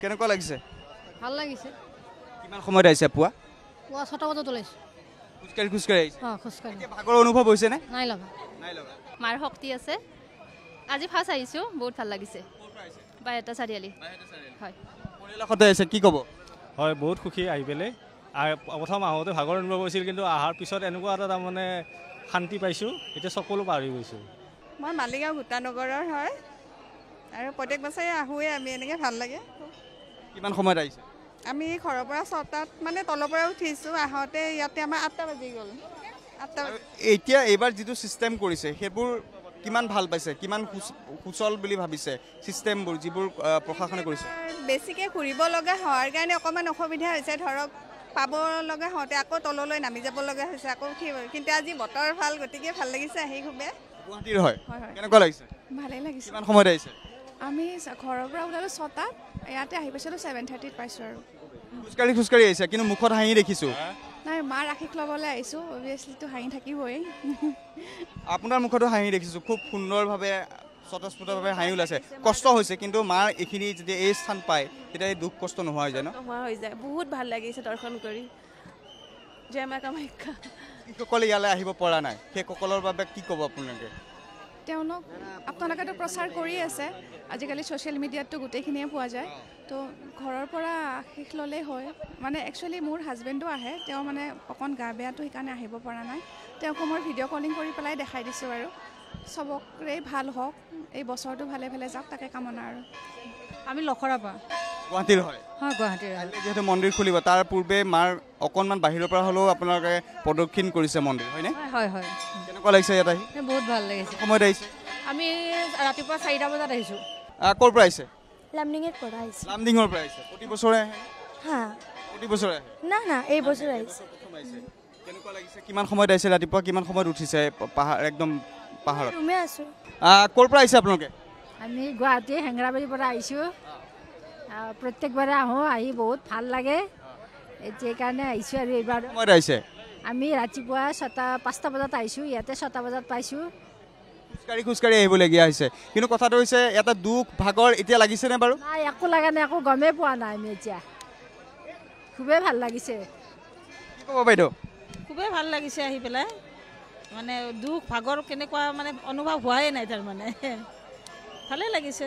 কেনেকুৱা লাগিছে? ভাল লাগিছে। কিমান সময়ত আহিছে পুৱা? পুৱা 6টা বজাত ওলাইছো। খোজকাঢ়ি আহিছে? খোজকাঢ়ি। এতিয়া ভাগৰ অনুভৱ হৈছে নে? নাই লগা। মাৰ শক্তি আছে। আজি ফাৰ্ষ্ট আহিছোঁ, বহুত ভাল লাগিছে। বাইহাটা চাৰিআলি। হয়। পৰিয়ালৰ সৈতে আহিছে, কি ক'ব? হয়, বহুত সুখী আহি পেলাই। প্ৰথম আহোঁতে ভাগৰ অনুভৱ হৈছিল, কিন্তু অহাৰ পিছত এনেকুৱা এটা তাৰমানে শান্তি পাইছোঁ, এতিয়া সকলো পাহৰি গৈছোঁ। মই মালিগাঁও ভূটানগৰৰ হয় আৰু প্ৰত্যেক বছৰে আহোঁৱে আমি, এনেকৈ ভাল লাগে। কিমান সময়ত আহিছে? আমি ঘৰৰ পৰা 6টাত মানে তলৰ পৰা উঠিছোঁ, আহোঁতে ইয়াতে আমাৰ 8টা বাজি গ'ল। এতিয়া এইবাৰ যিটো ছিষ্টেম কৰিছে সেইবোৰ কিমান ভাল পাইছে, কিমান সুচল বুলি ভাবিছে ছিষ্টেমবোৰ যিবোৰ প্ৰশাসনে কৰিছে? বেছিকৈ ঘূৰিব লগা হোৱাৰ কাৰণে অকণমান অসুবিধা হৈছে, ধৰক পাব লগা হওঁতে আকৌ তললৈ নামি যাব লগা হৈছে, আকৌ কিন্তু আজি বতৰ ভাল, গতিকে ভাল লাগিছে আহি খুবেই। গুৱাহাটীৰ হয়, কেনেকুৱা লাগিছে? ভালেই লাগিছে। কিমান সময়ত আহিছে? আমি ঘৰৰ পৰা ওলালোঁ 6টাত, ইয়াতে আহি পাইছিলোঁ 7:30ত পাইছোঁ আৰু। খোজকাঢ়ি আহিছে, কিন্তু মুখত হাঁহি দেখিছোঁ। নাই, মাৰ আশীষ ল'বলৈ আহিছোঁ, অভিয়াছলিটো হাঁহি থাকিবই। আপোনাৰ মুখতো হাঁহি দেখিছোঁ, খুব সুন্দৰভাৱে স্বতঃস্ফূৰ্তভাৱে হাঁহি ওলাইছে। কষ্ট হৈছে, কিন্তু মাৰ এইখিনি যেতিয়া এই স্থান পায় তেতিয়া এই দুখ কষ্ট নোহোৱা হৈ যায় ন? নোহোৱা হৈ যায়। বহুত ভাল লাগিছে দৰ্শন কৰি। জয় মা কামাখ্যা। যিসকলে ইয়ালৈ আহিব পৰা নাই সেইসকলৰ বাবে কি ক'ব আপোনালোকে? আপোনালোকেতো প্ৰচাৰ কৰি আছে, আজিকালি ছ'চিয়েল মিডিয়াততো গোটেইখিনিয়ে পোৱা যায়, তো ঘৰৰ পৰা আশীষ ল'লেই হয়। মানে একচুৱেলি মোৰ হাজবেণ্ডো আহে, তেওঁ মানে অকণ গা বেয়াটো সেইকাৰণে আহিব পৰা নাই। তেওঁকো মই ভিডিঅ' কলিং কৰি পেলাই দেখাই দিছোঁ আৰু। চবৰে ভাল হওক, এই বছৰটো ভালে ভালে যাওক, তাকে কামনা আৰু। আমি লখৰা পৰা। গুৱাহাটীৰ হয়? হয়, গুৱাহাটীৰ। যিহেতু মন্দিৰ খুলিব, তাৰ পূৰ্বে মাৰ অকণমান বাহিৰৰ পৰা হ'লেও আপোনালোকে প্ৰদক্ষিণ কৰিছে মন্দিৰ, হয়নে? হয়, হয়। কেনেকুৱা লাগিছে ইয়াত আহি? বহুত ভাল লাগিছে। সময়ত আহিছে? আমি ৰাতিপুৱা 4টা বজাত আহিছোঁ। ক'ৰ পৰা আহিছে? লামডিঙৰ পৰা আহিছে। লামডিঙৰ পৰা আহিছে। প্ৰতি বছৰে আহে? হা, প্ৰতি বছৰে আহে? না এই বছৰ আহিছে। কেনেকুৱা লাগিছে? কিমান সময়ত আহিছে ৰাতিপুৱা? কিমান সময়ত উঠিছে পাহাৰ, একদম পাহাৰত? ৰুমে আছোঁ। ক'ৰ পৰা আহিছে আপোনালোকে? আমি গুৱাহাটী হেঙেৰাবাৰীৰ পৰা আহিছোঁ। প্ৰত্যেকবাৰে আহোঁ, আহি বহুত ভাল লাগে, সেইকাৰণে আহিছোঁ। আৰু এইবাৰ সময়ত আহিছে? আমি ৰাতিপুৱা 5টা বজাত আহিছোঁ, ইয়াতে 6টা বজাত পাইছোঁ। খোজকাঢ়ি আহিবলগীয়া হৈছে, কিন্তু কথাটো হৈছে এটা দুখ ভাগৰ এতিয়া লাগিছেনে বাৰু? নাই, একো লগা নাই, একো গমেই পোৱা নাই আমি এতিয়া। খুবেই ভাল লাগিছে। কি ক'ব বাইদেউ? খুবেই ভাল লাগিছে আহি পেলাই, মানে দুখ ভাগৰ কেনেকুৱা মানে অনুভৱ হোৱাই নাই, তাৰমানে ভালেই লাগিছে।